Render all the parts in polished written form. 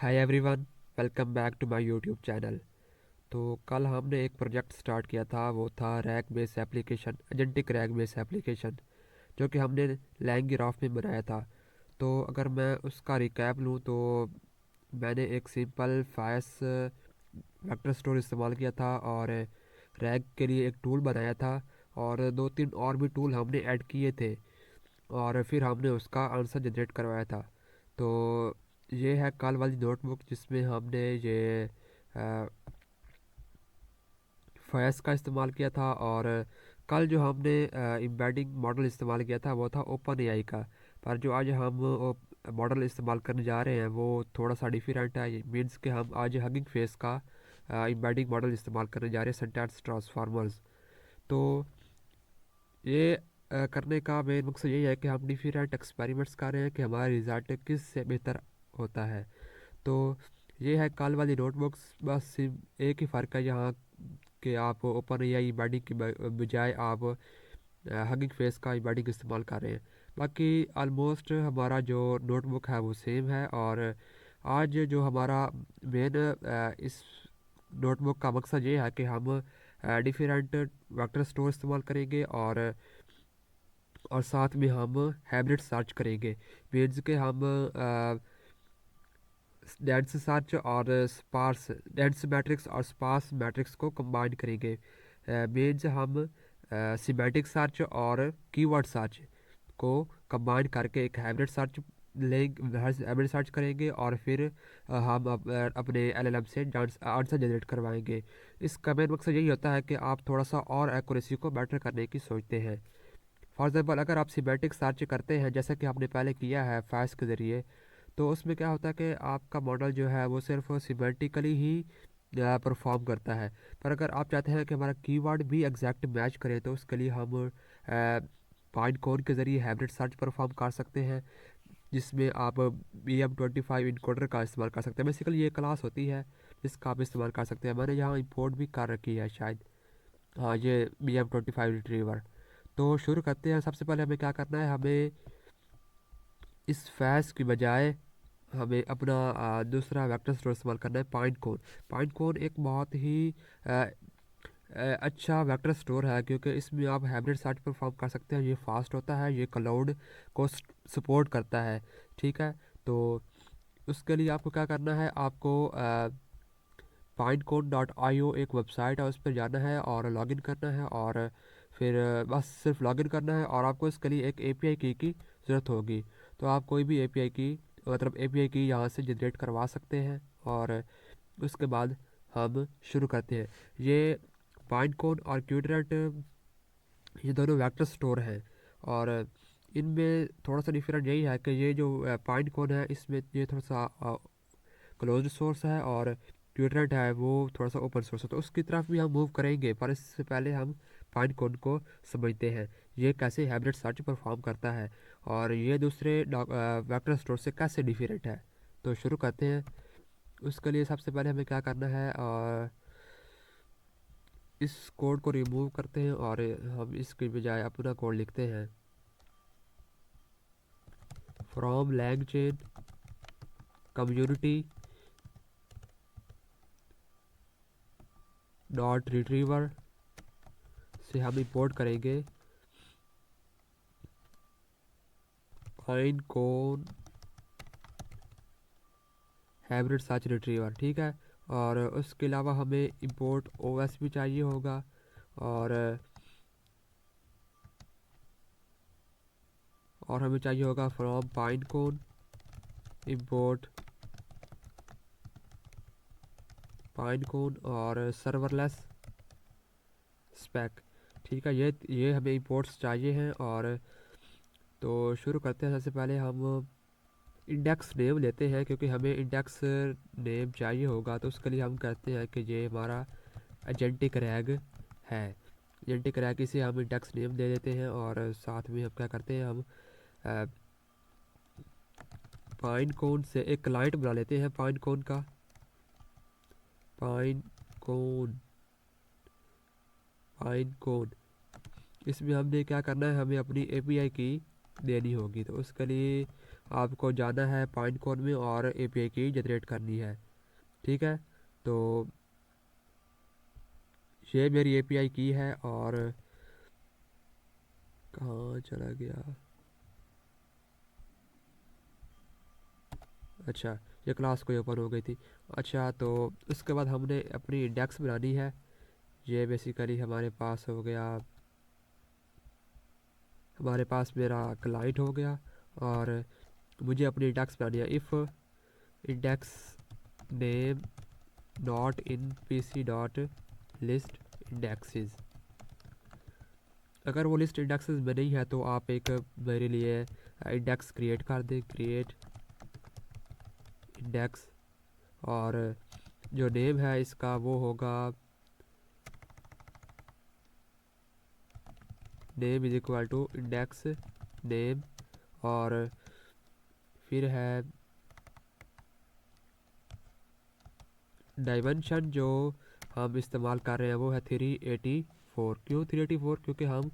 Hi everyone, welcome back to my YouTube channel. तो कल हमने एक प्रोजेक्ट स्टार्ट किया था, वो था rack base application, agentic rack base application, जो कि हमने लैंगग्राफ में बनाया था। तो अगर मैं उसका रिकैप लूँ तो मैंने एक सिंपल फायस वेक्टर स्टोर इस्तेमाल किया था और रैक के लिए एक टूल बनाया था और दो तीन और भी टूल हमने ऐड किए थे और फिर हमने उसका आंसर जनरेट करवाया था। तो ये है कल वाली नोटबुक जिसमें हमने ये फयस का इस्तेमाल किया था। और कल जो हमने एम्बेडिंग मॉडल इस्तेमाल किया था वो था ओपन एआई का। पर जो आज हम मॉडल इस्तेमाल करने जा रहे हैं वो थोड़ा सा डिफरेंट है। मीन्स कि हम आज हगिंग फेस का एम्बेडिंग मॉडल इस्तेमाल करने जा रहे हैं, सिंटैक्स ट्रांसफार्मर्स। तो ये करने का मेन मकसद यही है कि हम डिफरेंट एक्सपेरिमेंट्स कर रहे हैं कि हमारा रिजल्ट किस से बेहतर होता है। तो ये है कल वाली नोटबुक्स, बस सिर्फ एक ही फ़र्क है यहाँ कि आप ओपन एआई बैडिंग की बजाय आप हगिंग फेस का बैडिंग इस्तेमाल कर रहे हैं। बाकी ऑलमोस्ट हमारा जो नोटबुक है वो सेम है। और आज जो हमारा मेन इस नोटबुक का मकसद ये है कि हम डिफरेंट वेक्टर स्टोर इस्तेमाल करेंगे और साथ में हम हाइब्रिड सर्च करेंगे। मीन्स के हम डेंस सर्च और स्पार्स डेंस मैट्रिक्स और स्पार्स मैट्रिक्स को कंबाइन करेंगे। मीन्स हम सिमेटिक सर्च और कीवर्ड सर्च को कंबाइन करके एक हाइब्रिड सर्च लेंगे, हाइब्रिड सर्च करेंगे और फिर हम अपने एलएलएम से आंसर जनरेट करवाएंगे। इसका मेन मकसद यही होता है कि आप थोड़ा सा और एक्यूरेसी को बेटर करने की सोचते हैं। फॉर एग्जाम्पल अगर आप सिमेटिक सर्च करते हैं जैसा कि आपने पहले किया है फैस के ज़रिए, तो उसमें क्या होता है कि आपका मॉडल जो है वो सिर्फ सिमेट्रिकली ही परफॉर्म करता है। पर अगर आप चाहते हैं कि हमारा कीवर्ड भी एग्जैक्ट मैच करे तो उसके लिए हम पाइन कोड के ज़रिए हाइब्रिड सर्च परफॉर्म कर सकते हैं, जिसमें आप BM25 इनकोडर का इस्तेमाल कर सकते हैं। बेसिकली ये क्लास होती है जिसका आप इस्तेमाल कर सकते हैं। मैंने यहाँ इंपोर्ट भी कर रखी है शायद। हाँ, ये BM25 रिट्रीवर। तो शुरू करते हैं। सबसे पहले हमें क्या करना है, हमें इस फैस की बजाय हमें अपना दूसरा वेक्टर स्टोर इस्तेमाल करना है, पॉइंट कोड। पॉइंट कोड एक बहुत ही अच्छा वेक्टर स्टोर है क्योंकि इसमें आप हाइब्रिड सर्च परफॉर्म कर सकते हैं। ये फास्ट होता है, ये क्लाउड को सपोर्ट करता है। ठीक है। तो उसके लिए आपको क्या करना है, आपको pinecone.io एक वेबसाइट है, उस पर जाना है और लॉगिन करना है और फिर बस सिर्फ लॉगिन करना है। और आपको इसके लिए एक एपीआई की ज़रूरत होगी। तो आप कोई भी एपीआई की मतलब एपीआई की यहाँ से जनरेट करवा सकते हैं। और उसके बाद हम शुरू करते हैं। ये पाइनकोन और क्यूडरेट, ये दोनों वेक्टर स्टोर हैं। और इनमें थोड़ा सा डिफरेंट यही है कि ये जो पाइनकोन है इसमें ये थोड़ा सा क्लोज्ड सोर्स है और ट्यूटरेंट है वो थोड़ा सा ओपन सोर्स है। तो उसकी तरफ भी हम मूव करेंगे, पर इससे पहले हम पाइन कोड को समझते हैं, ये कैसे हाइब्रिड सर्च परफॉर्म करता है और ये दूसरे वेक्टर स्टोर से कैसे डिफरेंट है। तो शुरू करते हैं। उसके लिए सबसे पहले हमें क्या करना है, और इस कोड को रिमूव करते हैं और हम इसके बजाय अपना कोड लिखते हैं, from LangChain community dot retriever से हम इंपोर्ट करेंगे Pinecone hybrid search retriever. ठीक है। और उसके अलावा हमें इंपोर्ट ओएस भी चाहिए होगा। और हमें चाहिए होगा from Pinecone import Pinecone और सर्वरलेस स्पेक। ठीक है। ये हमें इंपोर्ट्स चाहिए हैं। और तो शुरू करते हैं। सबसे पहले हम इंडेक्स नेम लेते हैं क्योंकि हमें इंडेक्स नेम चाहिए होगा। तो उसके लिए हम कहते हैं कि ये हमारा एजेंटिक रैग है। एजेंटिक रैग इसे हम इंडेक्स नेम दे देते हैं और साथ में हम क्या करते हैं, हम पाइन कोन से एक क्लाइंट बना लेते हैं। पाइन कोन का पाइन कोन पाइन कोन इसमें हमने क्या करना है, हमें अपनी एपीआई की देनी होगी। तो उसके लिए आपको जाना है पाइन कोड में और एपीआई की जनरेट करनी है। ठीक है, तो ये मेरी एपीआई की है और कहाँ चला गया। अच्छा, ये क्लास कोई ओपन हो गई थी। अच्छा, तो उसके बाद हमने अपनी इंडेक्स बनानी है। ये बेसिकली हमारे पास हो गया, हमारे पास मेरा क्लाइंट हो गया और मुझे अपनी इंडेक्स बनानी है। If index name not in PC dot list indexes, अगर वो लिस्ट इंडेक्सेस में नहीं है तो आप एक मेरे लिए इंडेक्स क्रिएट कर दें, क्रिएट इंडेक्स, और जो नेम है इसका वो होगा name is equal to index name, और फिर है डायमेंशन जो हम इस्तेमाल कर रहे हैं वो है 384। क्यों 384? क्योंकि हम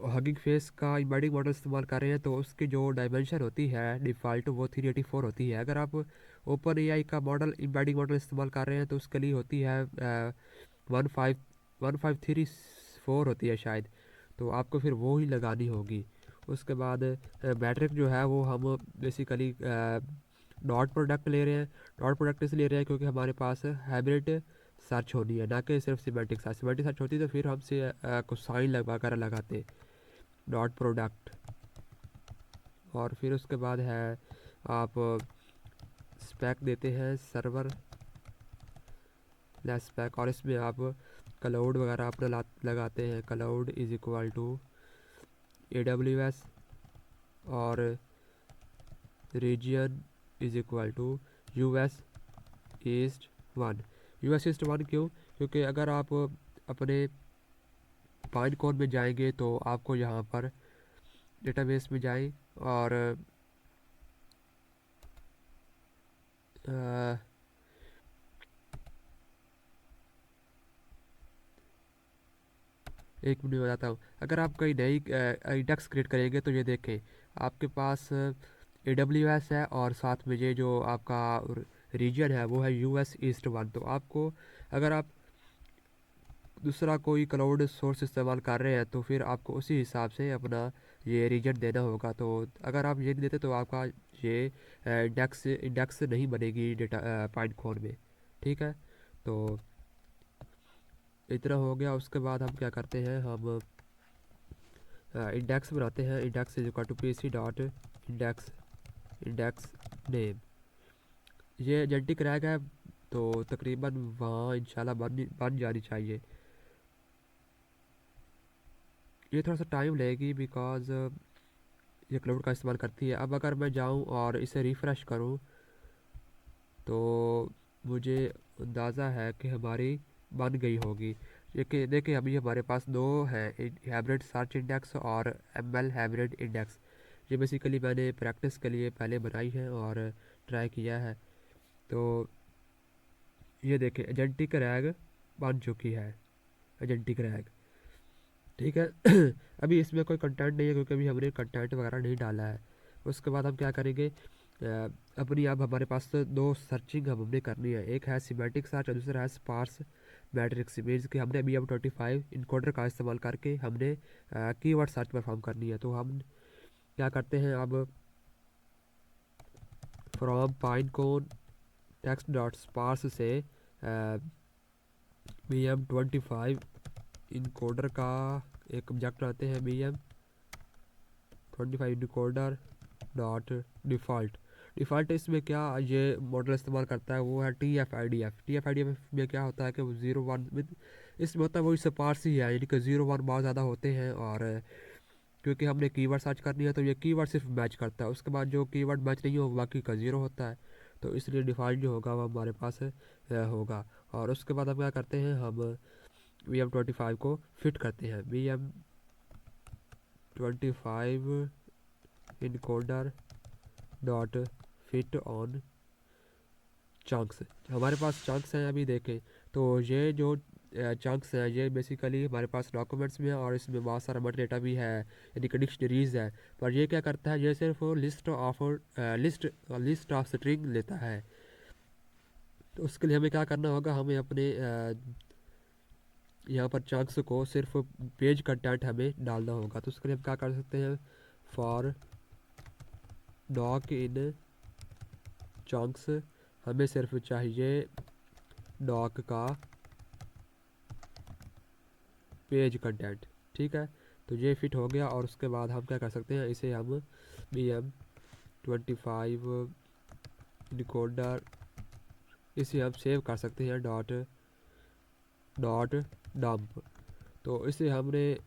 हगिंग फेस का एम्बेडिंग मॉडल इस्तेमाल कर रहे हैं, तो उसकी जो डायमेंशन होती है डिफ़ॉल्ट वो 384 होती है। अगर आप ओपन एआई का मॉडल एम्बेडिंग मॉडल इस्तेमाल कर रहे हैं तो उसके लिए होती है 1534 होती है शायद, तो आपको फिर वो ही लगानी होगी। उसके बाद मैट्रिक जो है वो हम बेसिकली डॉट प्रोडक्ट ले रहे हैं। डॉट प्रोडक्ट इसलिए ले रहे हैं क्योंकि हमारे पास हाइब्रिड सर्च होनी है, ना कि सिर्फ सिमेंटिक सर्च। सिमेंटिक सर्च होती तो फिर हमसे कुछ साइन लगा कर लगाते। डॉट प्रोडक्ट, और फिर उसके बाद है आप स्पेक देते हैं सर्वर लेस स्पेक, और इसमें आप क्लाउड वगैरह अपना लगाते हैं। Cloud is equal to AWS, और region is equal to US east 1। US east 1 क्यों? क्योंकि अगर आप अपने पाइन कोड में जाएंगे तो आपको यहाँ पर डेटाबेस में जाएं और अ, एक मिनट बताता हूँ। अगर आप कोई नई इंडेक्स क्रिएट करेंगे तो ये देखें, आपके पास AWS है और साथ में ये जो आपका रीजन है वो है US ईस्ट 1। तो आपको, अगर आप दूसरा कोई क्लाउड सोर्स इस्तेमाल कर रहे हैं तो फिर आपको उसी हिसाब से अपना ये रीजन देना होगा। तो अगर आप ये नहीं देते तो आपका ये इंडेक्स नहीं बनेगी डेटा पाइन कोड में। ठीक है, तो इतना हो गया। उसके बाद हम क्या करते हैं, हम इंडेक्स बनाते हैं। Index is equal to PC dot index index name. ये जेनेटिक रैग है तो तकरीबन वहाँ इंशाल्लाह बन जानी चाहिए। ये थोड़ा सा टाइम लेगी बिकॉज ये क्लाउड का इस्तेमाल करती है। अब अगर मैं जाऊँ और इसे रिफ़्रेश करूँ तो मुझे अंदाज़ा है कि हमारी बन गई होगी। देखिए देखिए, अभी हमारे पास दो हैं, हाइब्रिड सर्च इंडेक्स और ML हाइब्रिड इंडेक्स। ये बेसिकली मैंने प्रैक्टिस के लिए पहले बनाई है और ट्राई किया है। तो ये देखिए, एजेंटिक रैग बन चुकी है, एजेंटिक रैग। ठीक है अभी इसमें कोई कंटेंट नहीं है क्योंकि अभी हमने कंटेंट वगैरह नहीं डाला है। उसके बाद हम क्या करेंगे, अपनी अब हमारे पास तो दो सर्चिंग हमने करनी है। एक है सिमेंटिक सर्च और दूसरा है स्पार्स मैट्रिक्स। मीन्स कि हमने BM25 इनकोडर का इस्तेमाल करके हमने कीवर्ड सर्च परफॉर्म करनी है। तो हम क्या करते हैं, अब फ्रॉम पाइनकोन टेक्स्ट डॉट स्पार्स से BM25 इनकोडर का एक ऑब्जेक्ट आते हैं, BM25 encoder dot default. Default इसमें क्या ये मॉडल इस्तेमाल करता है वो है TF-IDF में क्या होता है कि वो 0 1 में इसमें होता है वही स्पार्स ही है, यानी कि 0 1 बहुत ज़्यादा होते हैं। और क्योंकि हमने कीवर्ड सर्च करनी है तो ये कीवर्ड सिर्फ मैच करता है, उसके बाद जो कीवर्ड मैच नहीं होगा बाकी का 0 होता है। तो इसलिए डिफ़ॉल्ट जो होगा वो हमारे पास होगा। और उसके बाद हम क्या करते हैं, हम BM25 को फिट करते हैं। BM25 encoder dot fit on chunks. हमारे पास चंक्स हैं, अभी देखें तो ये जो चंक्स हैं ये बेसिकली हमारे पास डॉक्यूमेंट्स में है और इसमें बहुत सारा मट डेटा भी है, यानी कि डिक्शनरीज है। पर ये क्या करता है, ये सिर्फ लिस्ट ऑफ स्ट्रिंग लेता है। तो उसके लिए हमें क्या करना होगा, हमें अपने यहाँ पर चंक्स को सिर्फ पेज कंटेंट हमें डालना होगा। तो उसके लिए हम क्या कर सकते हैं, फॉर डॉक इन चंक्स, हमें सिर्फ चाहिए डॉक का पेज कंटेंट। ठीक है, तो ये फिट हो गया। और उसके बाद हम क्या कर सकते हैं, इसे हम BM25 डिकोडर इसे हम सेव कर सकते हैं डॉट डंप। तो इसे हमने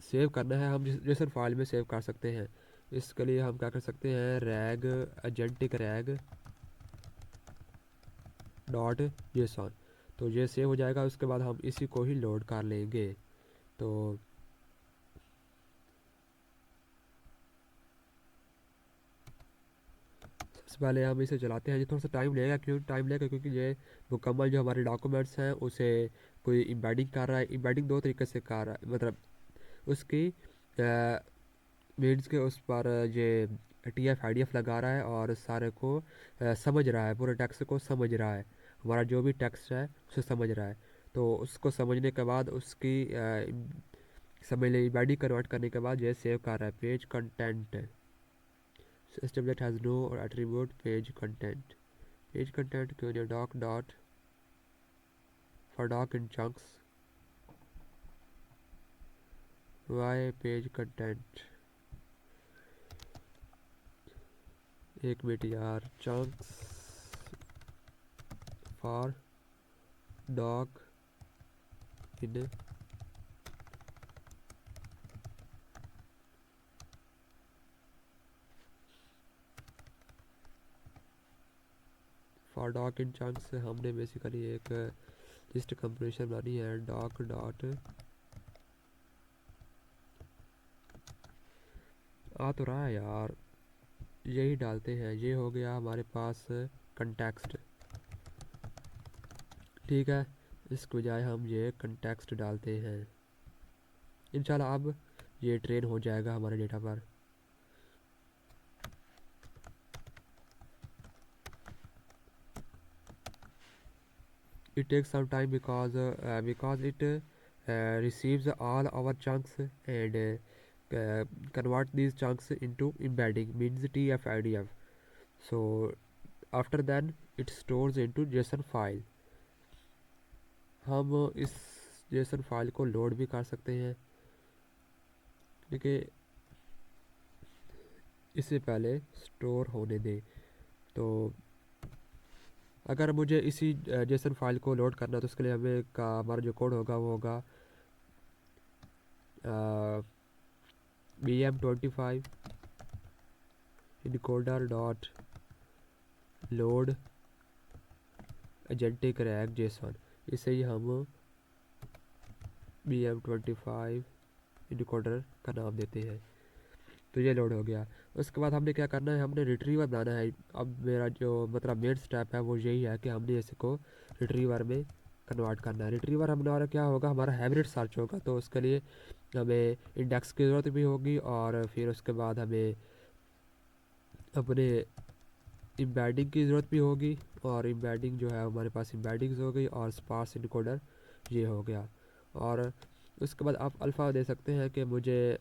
सेव करना है, हम जेसन फाइल में सेव कर सकते हैं। इसके लिए हम क्या कर सकते हैं, rag agentic rag dot JSON. तो ये सेव हो जाएगा। उसके बाद हम इसी को ही लोड कर लेंगे। तो सबसे पहले हम इसे चलाते हैं। ये थोड़ा सा टाइम लेगा, क्यों टाइम लेगा, क्योंकि ये मुकम्मल जो हमारे डॉक्यूमेंट्स हैं उसे कोई एम्बेडिंग कर रहा है। एम्बेडिंग दो तरीके से कर रहा है, मतलब उसकी मीन्स के उस पर ये TF IDF लगा रहा है और सारे को समझ रहा है, पूरे टेक्स्ट को समझ रहा है, हमारा जो भी टेक्स्ट है उसे समझ रहा है। तो उसको समझने के बाद उसकी समझ ले एम्बेडिंग कन्वर्ट करने के बाद ये सेव कर रहा है page content. System that has no attribute page content. Page content क्यों नहीं, doc dot for doc in chunks. Why page content? एक मिनट यार, chunks for doc in for doc in chunks से हमने बेसिकली एक लिस्ट कंप्रेशन बनानी है। doc dot आ तो रहा है यार, यही डालते हैं। ये हो गया हमारे पास कंटेक्स्ट। ठीक है, इसके बजाय हम ये कंटेक्स्ट डालते हैं। इंशाल्लाह अब ये ट्रेन हो जाएगा हमारे डेटा पर। It takes some time because it receives all our chunks and convert these chunks into embedding, means TF-IDF. So after then it stores into JSON file. हम इस JSON फाइल को लोड भी कर सकते हैं, लेकिन इससे पहले स्टोर होने दें। तो अगर मुझे इसी JSON फाइल को लोड करना है तो उसके लिए हमें हमारा जो कोड होगा वो होगा BM25 encoder dot load agentic rag JSON। इसे ही हम BM25 encoder का नाम देते हैं। तो ये लोड हो गया। उसके बाद हमने क्या करना है, हमने रिट्रीवर बनाना है। अब मेरा जो मतलब मेन स्टेप है वो यही है कि हमने इसको रिट्रीवर में कन्वर्ट करना है। रिट्रीवर हमारा क्या होगा, हमारा हाइब्रिड सर्च होगा। तो उसके लिए हमें इंडेक्स की ज़रूरत भी होगी और फिर उसके बाद हमें अपने एम्बेडिंग की ज़रूरत भी होगी। और एम्बेडिंग जो है हमारे पास एम्बेडिंग्स हो गई और स्पार्स इनकोडर ये हो गया। और उसके बाद आप अल्फ़ा दे सकते हैं कि मुझे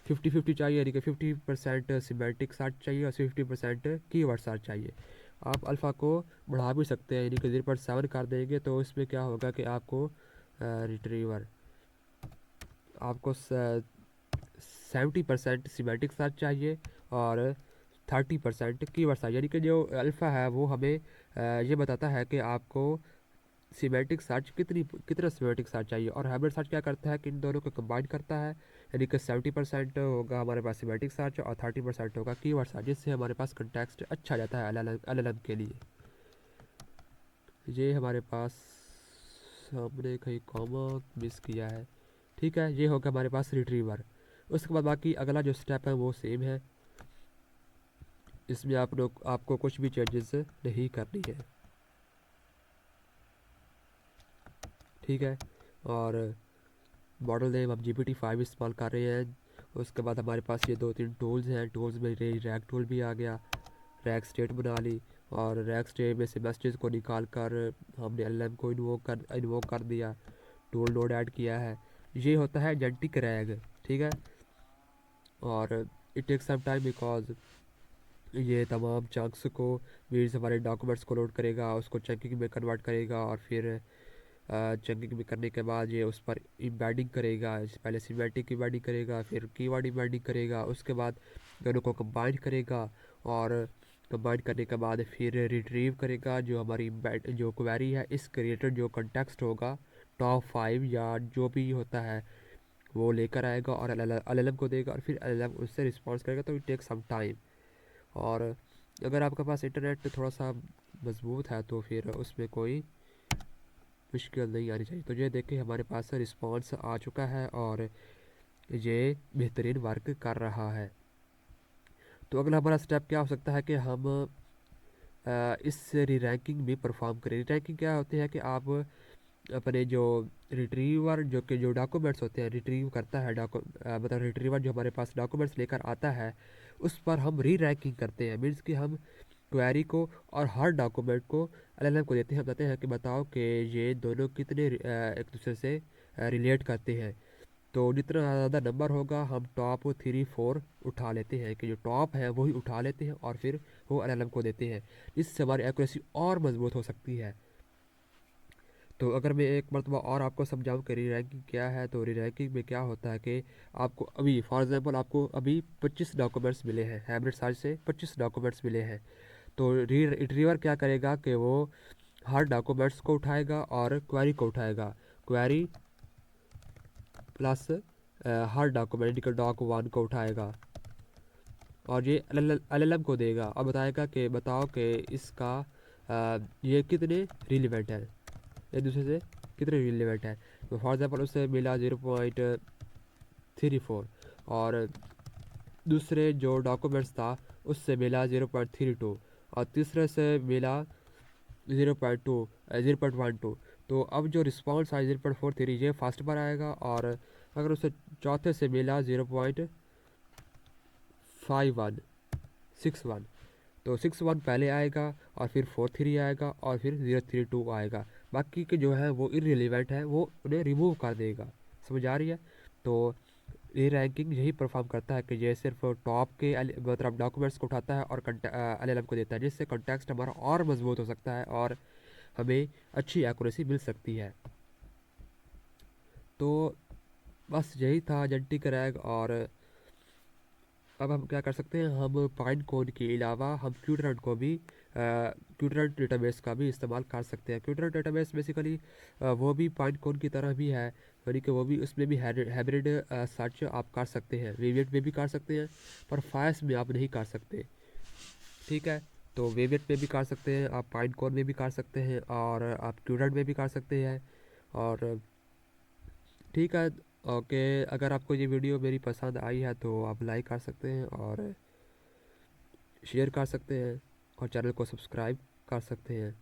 50-50 चाहिए, यानी कि 50% सिमेंटिक सर्च चाहिए और 50% कीवर्ड सर्च चाहिए। आप अल्फ़ा को बढ़ा भी सकते हैं, यानी कि 0.7 कर देंगे। तो इसमें क्या होगा कि आपको रिट्रीवर आपको 70% सिमेंटिक सर्च चाहिए और 30% कीवर्ड सर्च, यानी कि जो अल्फ़ा है वो हमें ये बताता है कि आपको सिमेंटिक सर्च कितना सिमेंटिक सर्च चाहिए। और हाइब्रिड सर्च क्या करता है कि इन दोनों को कंबाइन करता है, यानी कि 70% होगा हमारे पास सिमेंटिक सर्च और 30% होगा कीवर्ड सर्च, जिससे हमारे पास कंटेक्स्ट अच्छा जाता है LLM के लिए। ये हमारे पास हमने कहीं कॉमा मिस किया है। ठीक है, ये होगा हमारे पास रिट्रीवर। उसके बाद बाकी अगला जो स्टेप है वो सेम है, इसमें आपको कुछ भी चेंजेस नहीं करनी है। ठीक है। और मॉडल नेम हम GPT-5 इस्तेमाल कर रहे हैं। उसके बाद हमारे पास ये 2-3 टूल्स हैं। टूल्स में रैक टूल भी आ गया, रैक स्टेट बना ली, और रैक स्टेट में से मैसेजेस को निकाल कर हमने LLM को इन्वोक कर दिया, टूल नोड ऐड किया है। ये होता है एजेंटिक रैग, ठीक है। और it takes some time because ये तमाम चंक्स को, मीन्स हमारे डॉक्यूमेंट्स को लोड करेगा, उसको चंकिंग में कन्वर्ट करेगा, और फिर चंकिंग में करने के बाद ये उस पर इम्बेडिंग करेगा। पहले सिमेटिक इम्बेडिंग करेगा, फिर कीवर्ड इम्बेडिंग करेगा, उसके बाद दोनों को कंबाइन करेगा, और कंबाइन करने के बाद फिर रिट्रीव करेगा जो हमारी जो क्वेरी है, इस क्रिएटेड जो कंटेक्स्ट होगा टॉप 5 या जो भी होता है वो लेकर आएगा और LLM को देगा, और फिर LLM उससे रिस्पॉन्स करेगा। तो इट टेक सम टाइम। और अगर आपके पास इंटरनेट थोड़ा सा मजबूत है तो फिर उसमें कोई मुश्किल नहीं आनी चाहिए। तो ये देखें हमारे पास रिस्पॉन्स आ चुका है और ये बेहतरीन वर्क कर रहा है। तो अगला हमारा स्टेप क्या हो सकता है कि हम इस री रैंकिंग भी परफॉर्म करें। री रैंकिंग क्या होती है कि आप अपने जो रिट्रीवर जो डॉक्यूमेंट्स होते हैं रिट्रीव करता है, मतलब रिट्रीवर जो हमारे पास डॉक्यूमेंट्स लेकर आता है उस पर हम री रैंकिंग करते हैं। मीन्स कि हम क्वेरी को और हर डॉक्यूमेंट को LLM को देते हैं। हम कहते हैं कि बताओ कि ये दोनों कितने एक दूसरे से रिलेट करते हैं। तो जितना ज़्यादा नंबर होगा हम टॉप 3-4 उठा लेते हैं, कि जो टॉप है वही उठा लेते हैं और फिर वो LLM को देते हैं, जिससे हमारी एक्यूरेसी और मजबूत हो सकती है। तो अगर मैं एक मरतबा और आपको समझाऊँ कि री रैंकिंग क्या है, तो री रैंकिंग में क्या होता है कि आपको अभी फॉर एग्जांपल आपको अभी 25 डॉक्यूमेंट्स मिले हैं, हैमलेट सर्च से 25 डॉक्यूमेंट्स मिले हैं। तो रिट्रीवर क्या करेगा कि वो हर डॉक्यूमेंट्स को उठाएगा और क्वेरी को उठाएगा, क्वेरी प्लस हर डॉक्यूमेंट डॉक 1 को उठाएगा, और ये LLM को देगा और बताएगा कि बताओ कि इसका ये कितने रिलेवेंट है, एक दूसरे से कितने रिलेवेंट है। तो फॉर एग्जांपल उससे मिला 0.34, और दूसरे जो डॉक्यूमेंट्स था उससे मिला 0.32, और तीसरे से मिला 0.12। तो अब जो रिस्पॉन्स आया 0.43 ये फर्स्ट पर आएगा, और अगर उसे चौथे से मिला 0.5161, तो 61 पहले आएगा, और फिर 43 आएगा, और फिर 032 आएगा। बाकी के जो है वो इररिलेवेंट है, वो उन्हें रिमूव कर देगा। समझ आ रही है? तो ये रैंकिंग यही परफॉर्म करता है कि ये सिर्फ टॉप के मतलब डॉक्यूमेंट्स को उठाता है और LLM को देता है, जिससे कॉन्टेक्स्ट हमारा और मजबूत हो सकता है और हमें अच्छी एक्यूरेसी मिल सकती है। तो बस यही था जेनेटिक रैग। और अब हम क्या कर सकते हैं, हम पाइन कोड के अलावा हम क्यूटरंट को भी क्यूटरंट डेटाबेस का भी इस्तेमाल कर सकते हैं। क्यूटरंट डेटाबेस बेसिकली वो भी पाइन कोड की तरह भी है, यानी कि वो भी उसमें भी हाइब्रिड सर्च आप कर सकते हैं, वेविएट में भी कर सकते हैं पर फायस में आप नहीं कर सकते। ठीक है, तो वेविएट में भी कर सकते हैं आप, पाइन कोड में भी कर सकते हैं, और आप क्यूटरंट में भी कर सकते हैं। और ठीक है, ओके। अगर आपको ये वीडियो मेरी पसंद आई है तो आप लाइक कर सकते हैं और शेयर कर सकते हैं और चैनल को सब्सक्राइब कर सकते हैं।